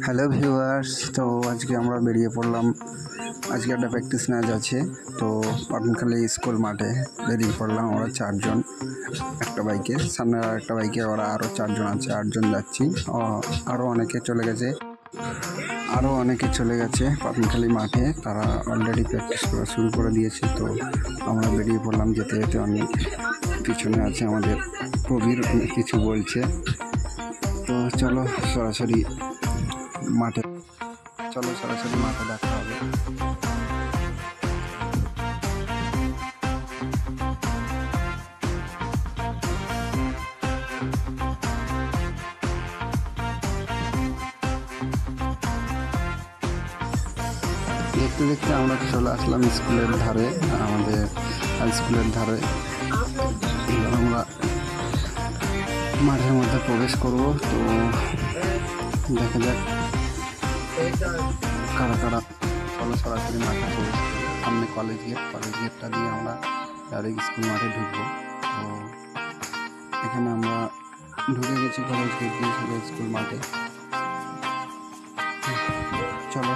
Hello viewers, তো আজকে আমরা বেরিয়ে পড়লাম। আজকে একটা প্র্যাকটিস ম্যাচ আছে, তো পাটনখালী স্কুল মাঠে বেরিয়ে পড়লাম আমরা চারজন। একটা বাইকে, সামনে আর একটা বাইকে ওরা আরও চারজন আছে, আটজন যাচ্ছি। আরও অনেকে চলে গেছে পাটনখালী মাঠে, তারা অলরেডি প্র্যাকটিস করা শুরু করে দিয়েছে। তো আমরা বেরিয়ে পড়লাম, যেতে যেতে অনেক পিছনে আছে আমাদের প্রবীর, কিছু বলছে। তো চলো সরাসরি মাঠে দেখা হবে। দেখতে দেখতে আমরা চলে আসলাম স্কুলের ধারে, আমাদের হাই স্কুলের ধারে। এবার আমরা মাঠের মধ্যে প্রবেশ করব। তো দেখা যাক কারা কারা। চলো সরাসরি মাঠে প্রবেশ করবো। সামনে কলেজ গেটটা দিয়ে আমরা ডাইরেক্ট স্কুল মাঠে ঢুকবো। তো এখানে আমরা ঢুকে গেছি কলেজ গেট দিয়ে সোজা স্কুল মাঠে। চলো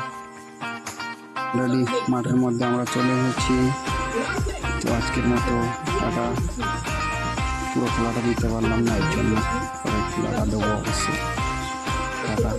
অলরেডি মাঠের মধ্যে আমরা চলে এসেছি। তো আজকের মতো টাটা। পুরো খেলাটা দিতে পারলাম না, এর জন্য পরে খেলাটা দেবো অবশ্যই। টাটা।